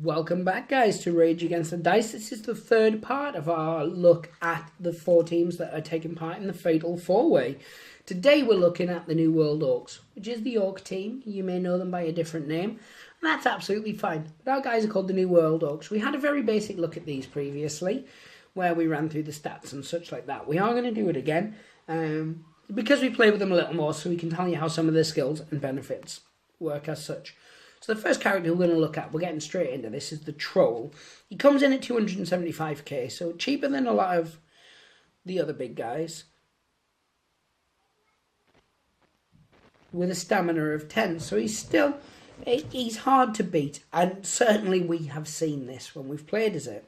Welcome back, guys, to Rage Against the Dice. This is the third part of our look at the 4 teams that are taking part in the Fatal 4-Way. Today we're looking at the New World Orcs, which is the Orc team. You may know them by a different name, and that's absolutely fine. But our guys are called the New World Orcs. We had a very basic look at these previously, where we ran through the stats and such like that. We are going to do it again, because we play with them a little more, so we can tell you how some of their skills and benefits work as such. So the first character we're going to look at, we're getting straight into this, is the Troll. He comes in at 275k, so cheaper than a lot of the other big guys, with a stamina of 10. So he's hard to beat, and certainly we have seen this when we've played as it.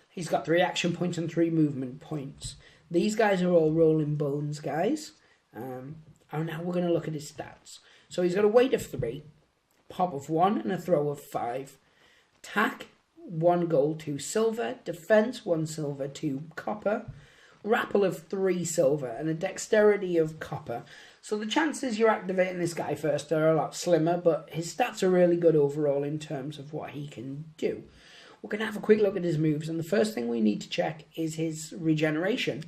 He's got 3 action points and 3 movement points. These guys are all rolling bones guys. And now we're going to look at his stats. So he's got a weight of 3. Pop of 1 and a throw of 5. Attack, 1 gold, 2 silver. Defense, 1 silver, 2 copper. Grapple of 3 silver and a dexterity of copper. So the chances you're activating this guy first are a lot slimmer, but his stats are really good overall in terms of what he can do. We're going to have a quick look at his moves, and the first thing we need to check is his regeneration.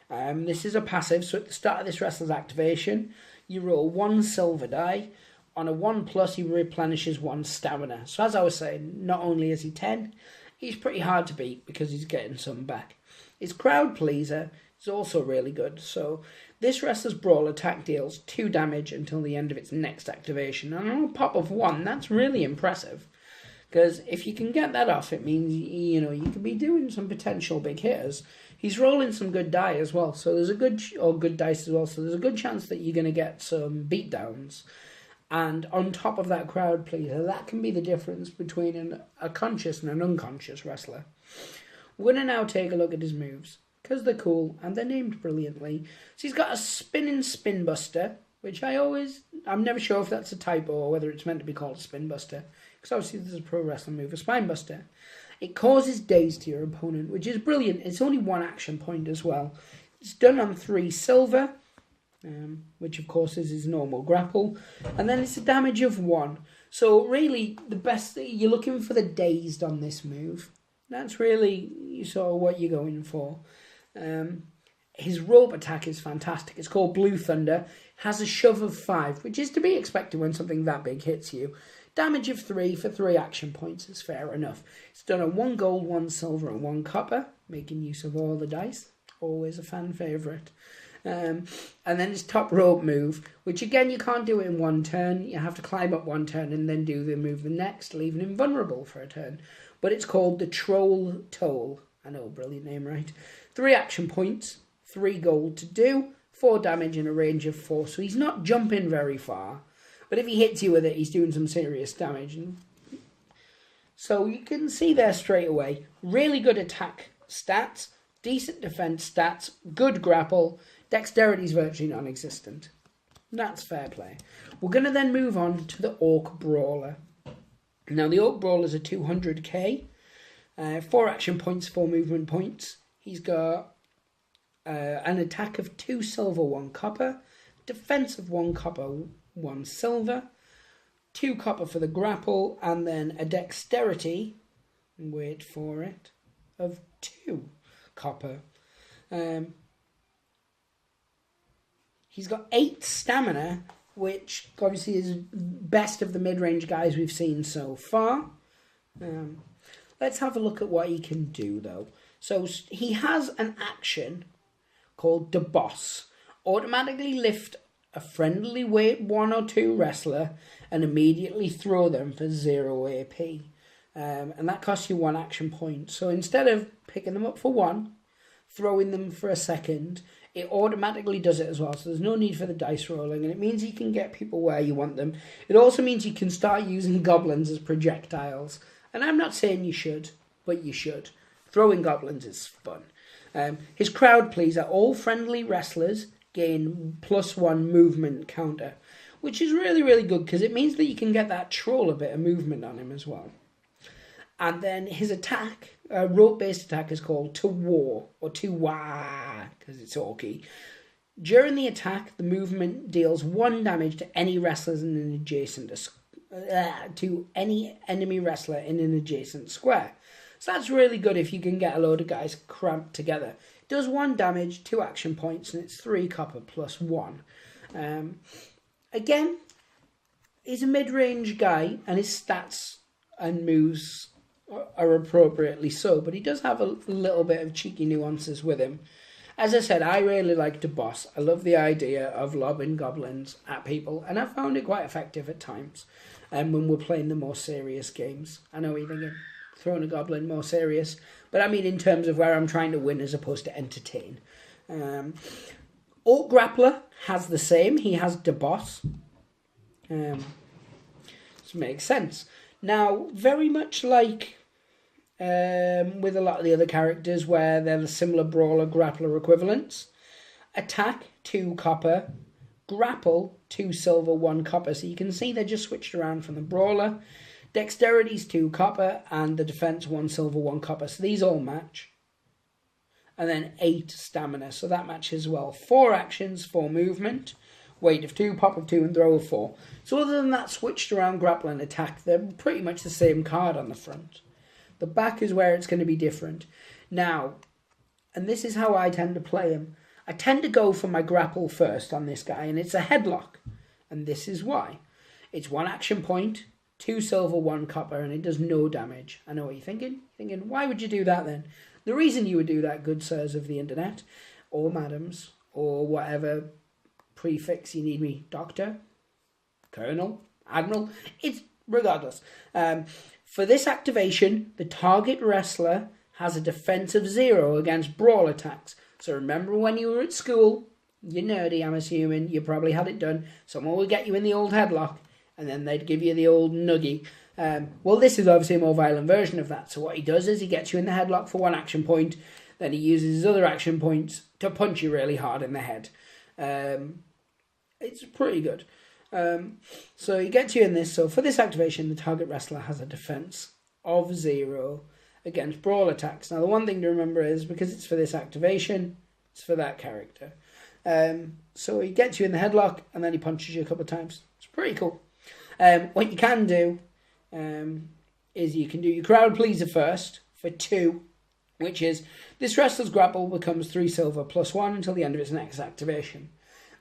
This is a passive, so at the start of this wrestler's activation, you roll 1 silver die. On a 1+, he replenishes 1 stamina. So as I was saying, not only is he 10, he's pretty hard to beat because he's getting some back. His crowd pleaser is also really good. So this wrestler's brawl attack deals 2 damage until the end of its next activation. And on a pop of 1, that's really impressive. Because if you can get that off, it means, you can be doing some potential big hitters. He's rolling some good die as well. So there's a good dice as well. So there's a good chance that you're going to get some beatdowns. And on top of that crowd pleaser, that can be the difference between a conscious and an unconscious wrestler. We're going to now take a look at his moves, because they're cool and they're named brilliantly. So he's got a spinning spin buster, which I'm never sure if that's a typo or whether it's meant to be called a spin buster, because obviously there's a pro wrestling move, a spine buster. It causes daze to your opponent, which is brilliant. It's only 1 action point as well. It's done on 3 silver. Which of course is his normal grapple, and then it's a damage of 1. So really the best thing, you're looking for the dazed on this move. That's really sort of what you're going for. His rope attack is fantastic. It's called Blue Thunder, has a shove of 5, which is to be expected when something that big hits you. Damage of 3 for 3 action points is fair enough. It's done on 1 gold, 1 silver and 1 copper, making use of all the dice. Always a fan favourite. And then his top rope move, which again you can't do it in 1 turn. You have to climb up 1 turn and then do the move the next, leaving him vulnerable for a turn. But it's called the Troll Toll. I know, brilliant name, right? 3 action points, 3 gold to do, 4 damage in a range of 4. So he's not jumping very far, but if he hits you with it, he's doing some serious damage. So you can see there straight away, really good attack stats, decent defense stats, good grapple. Dexterity is virtually non-existent. That's fair play. We're going to then move on to the Orc Brawler. Now, the Orc Brawler is a 200k. 4 action points, 4 movement points. He's got an attack of 2 silver, 1 copper. Defense of 1 copper, 1 silver. 2 copper for the grapple. And then a dexterity, wait for it, of 2 copper. He's got 8 stamina, which obviously is best of the mid-range guys we've seen so far. Let's have a look at what he can do, though. So he has an action called the Boss. Automatically lift a friendly weight 1 or 2 wrestler and immediately throw them for 0 AP. And that costs you 1 action point. So instead of picking them up for 1, throwing them for a second, it automatically does it as well, so there's no need for the dice rolling, and it means you can get people where you want them. It also means you can start using goblins as projectiles, and I'm not saying you should, but you should. Throwing goblins is fun. His crowd pleaser, all friendly wrestlers gain +1 movement counter, which is really, really good, because it means that you can get that troll a bit of movement on him as well. And then his attack, rope-based attack, is called To War, or To Wah, because it's orky. During the attack, the movement deals 1 damage to any wrestlers in an adjacent to any enemy wrestler in an adjacent square. So that's really good if you can get a load of guys cramped together. It does 1 damage, 2 action points, and it's 3 copper plus 1. Again, he's a mid-range guy, and his stats and moves are appropriately so, but he does have a little bit of cheeky nuances with him. As I said, I really like to boss. I love the idea of lobbing goblins at people, and I've found it quite effective at times when we're playing the more serious games. I know you're thinking, throwing a goblin more serious, but I mean in terms of where I'm trying to win as opposed to entertain. Orc Grappler has the same. He has the boss. This makes sense. Now, very much like with a lot of the other characters where they're the similar brawler grappler equivalents, attack 2 copper, grapple 2 silver 1 copper. So you can see they're just switched around from the brawler. Dexterity's 2 copper and the defense 1 silver 1 copper. So these all match. And then 8 stamina. So that matches well. 4 actions, 4 movement. Weight of 2, pop of 2, and throw of 4. So other than that switched around grapple and attack, they're pretty much the same card on the front. The back is where it's going to be different. Now, and this is how I tend to play him. I tend to go for my grapple first on this guy, and it's a headlock. And this is why. It's 1 action point, 2 silver, 1 copper, and it does no damage. I know what you're thinking. Thinking, why would you do that then? The reason you would do that, good sirs of the internet, or madams, or whatever prefix you need me, doctor, colonel, admiral, it's regardless. For this activation, the target wrestler has a defense of 0 against brawl attacks. So remember when you were at school, you're nerdy, I'm assuming, you probably had it done, someone would get you in the old headlock, and then they'd give you the old nuggie. Well, this is obviously a more violent version of that. So what he does is he gets you in the headlock for 1 action point, then he uses his other action points to punch you really hard in the head. It's pretty good. So he gets you in this. So for this activation, the target wrestler has a defense of 0 against brawl attacks. Now, the one thing to remember is, because it's for this activation, it's for that character. So he gets you in the headlock, and then he punches you a couple of times. It's pretty cool. What you can do is you can do your crowd pleaser first for 2, which is this wrestler's grapple becomes 3 silver plus 1 until the end of its next activation.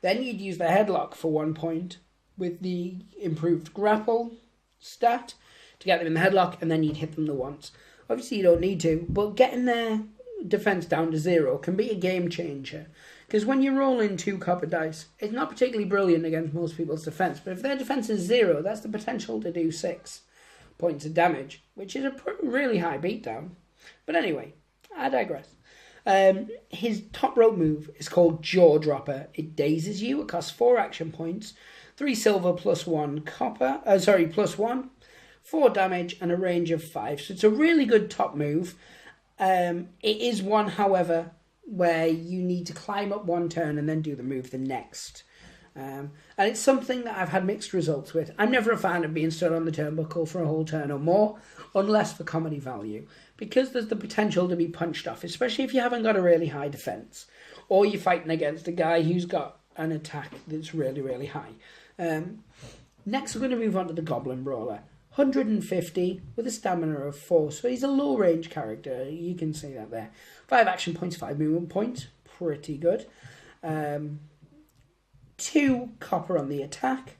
Then you'd use the headlock for 1 point with the improved grapple stat to get them in the headlock, and then you'd hit them the once. Obviously you don't need to, but getting their defense down to 0 can be a game changer. Because when you roll in 2 copper dice, it's not particularly brilliant against most people's defense, but if their defense is 0, that's the potential to do 6 points of damage, which is a really high beatdown. But anyway, I digress. His top rope move is called Jaw Dropper. It dazes you. It costs 4 action points, 3 silver plus 1 copper. Plus 1, 4 damage, and a range of 5. So it's a really good top move. It is one, however, where you need to climb up 1 turn and then do the move the next. And it's something that I've had mixed results with. I'm never a fan of being stood on the turnbuckle for a whole turn or more, unless for comedy value, because there's the potential to be punched off, especially if you haven't got a really high defense, or you're fighting against a guy who's got an attack that's really, really high. Next, we're going to move on to the Goblin Brawler. 150 with a stamina of 4, so he's a low range character. You can see that there. 5 action points, 5 movement points, pretty good. 2 copper on the attack,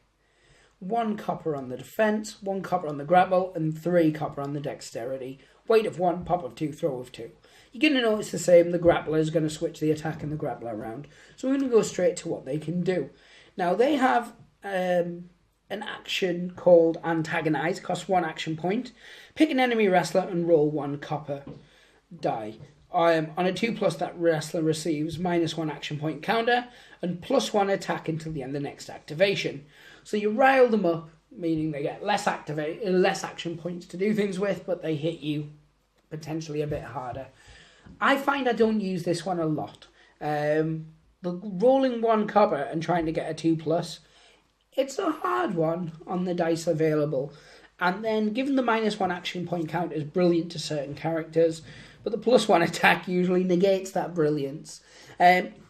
1 copper on the defense, 1 copper on the grapple, and 3 copper on the dexterity. Weight of 1, pop of 2, throw of 2. You're going to notice the same. The grappler is going to switch the attack and the grappler around. So we're going to go straight to what they can do. Now, they have an action called Antagonize. Costs 1 action point. Pick an enemy wrestler and roll 1 copper die. On a 2+, that wrestler receives -1 action point counter and +1 attack until the end of the next activation. So you rile them up, meaning they get less action points to do things with, but they hit you potentially a bit harder. I find I don't use this one a lot. The rolling 1 copper and trying to get a 2+, it's a hard one on the dice available. And then given the -1 action point count is brilliant to certain characters, but the +1 attack usually negates that brilliance.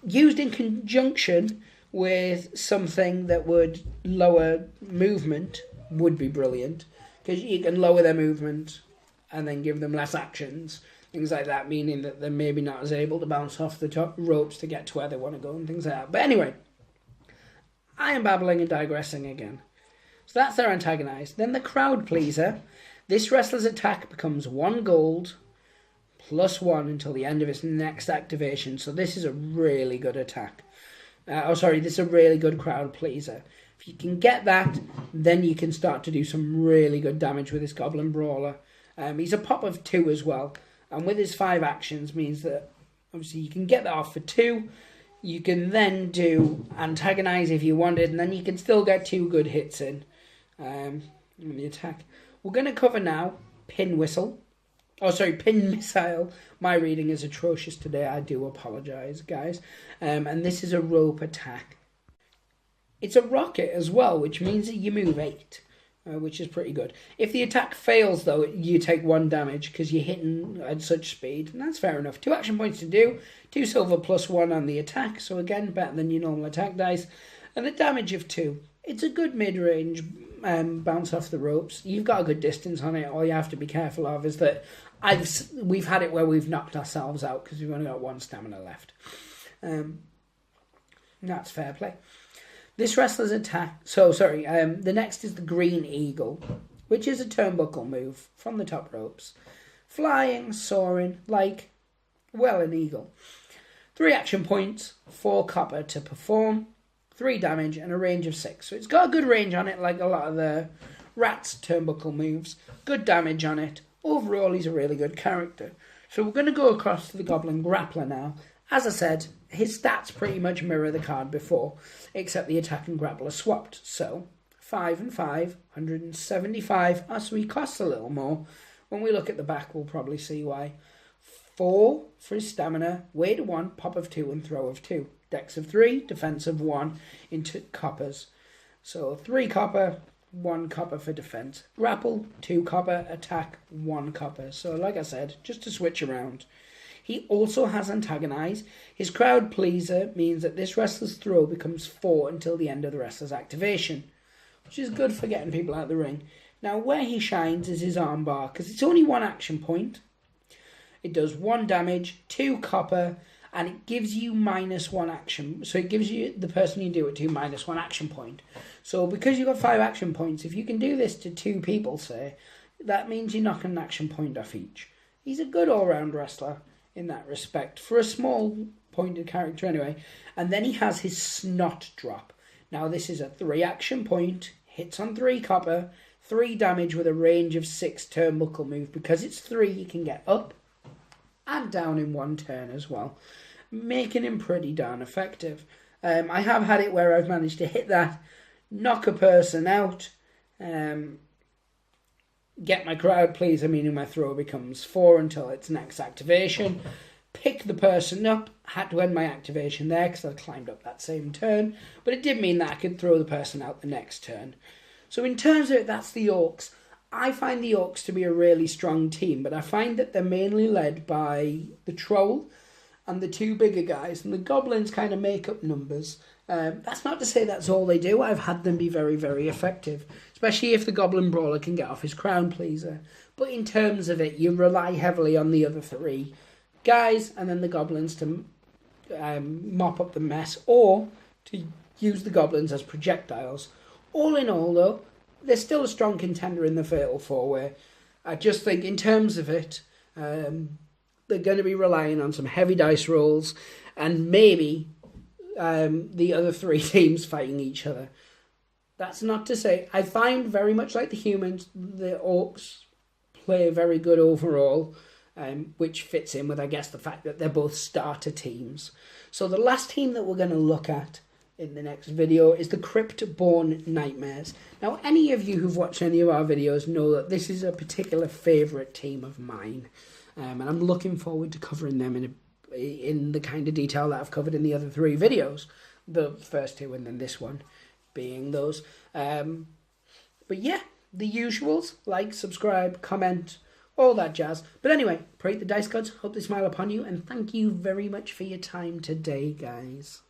Used in conjunction with something that would lower movement would be brilliant, because you can lower their movement and then give them less actions, things like that, meaning that they're maybe not as able to bounce off the top ropes to get to where they want to go and things like that. But anyway, I am babbling and digressing again. So that's their antagonized. Then the crowd pleaser. This wrestler's attack becomes 1 gold plus 1 until the end of its next activation. So this is a really good attack. This is a really good crowd pleaser. If you can get that, then you can start to do some really good damage with this Goblin Brawler. He's a pop of 2 as well. And with his 5 actions means that obviously you can get that off for 2. You can then do antagonize if you wanted, and then you can still get 2 good hits in the attack. We're going to cover now Pin Missile. My reading is atrocious today. I do apologise, guys. And this is a rope attack. It's a rocket as well, which means that you move 8, which is pretty good. If the attack fails, though, you take 1 damage because you're hitting at such speed, and that's fair enough. 2 action points to do, 2 silver plus 1 on the attack, so again, better than your normal attack dice, and a damage of 2. It's a good mid-range bounce off the ropes. You've got a good distance on it. All you have to be careful of is that we've had it where we've knocked ourselves out because we've only got 1 stamina left. That's fair play. This wrestler's attack... the next is the Green Eagle, which is a turnbuckle move from the top ropes. Flying, soaring, like, well, an eagle. 3 action points, 4 copper to perform, 3 damage, and a range of 6. So it's got a good range on it, like a lot of the Rat's turnbuckle moves. Good damage on it. Overall, he's a really good character. So we're going to go across to the Goblin Grappler now. As I said, his stats pretty much mirror the card before, except the attack and grapple are swapped. So, 5 and 5, 175. So he costs a little more. When we look at the back, we'll probably see why. 4 for his stamina, weight of 1, pop of 2, and throw of 2. Dex of 3, defense of 1 into coppers. So 3 copper, 1 copper for defense. Grapple, 2 copper, attack, 1 copper. So like I said, just to switch around. He also has antagonize. His crowd pleaser means that this wrestler's throw becomes 4 until the end of the wrestler's activation, which is good for getting people out of the ring. Now where he shines is his armbar, because it's only 1 action point. It does 1 damage, 2 copper, and it gives you -1 action. So it gives you, the person you do it to, -1 action point. So because you've got 5 action points, if you can do this to 2 people, say, that means you're knocking an action point off each. He's a good all-round wrestler in that respect, for a small pointed character anyway. And then he has his Snot Drop. Now this is a 3 action point, hits on 3 copper, 3 damage with a range of 6 turnbuckle move. Because it's 3, you can get up and down in 1 turn as well, making him pretty darn effective. I have had it where I've managed to hit that, knock a person out, get my crowd pleaser, meaning my throw becomes 4 until its next activation, pick the person up, had to end my activation there because I climbed up that same turn, but it did mean that I could throw the person out the next turn. So in terms of it, that's the Orcs. I find the Orcs to be a really strong team, but I find that they're mainly led by the Troll and the 2 bigger guys, and the Goblins kind of make up numbers. That's not to say that's all they do. I've had them be very, very effective, especially if the Goblin Brawler can get off his crown pleaser. But in terms of it, you rely heavily on the other 3 guys, and then the Goblins to mop up the mess, or to use the Goblins as projectiles. All in all, though, they're still a strong contender in the Fatal 4-Way. I just think in terms of it, they're going to be relying on some heavy dice rolls and maybe the other 3 teams fighting each other. That's not to say, I find very much like the humans, the Orcs play very good overall, which fits in with, I guess, the fact that they're both starter teams. So the last team that we're going to look at in the next video is the Crypt-Born Nightmares. Now, any of you who've watched any of our videos know that this is a particular favourite team of mine, and I'm looking forward to covering them in the kind of detail that I've covered in the other 3 videos, the first 2 and then this one being those. But yeah, the usuals, like, subscribe, comment, all that jazz. But anyway, pray the dice gods, hope they smile upon you, and thank you very much for your time today, guys.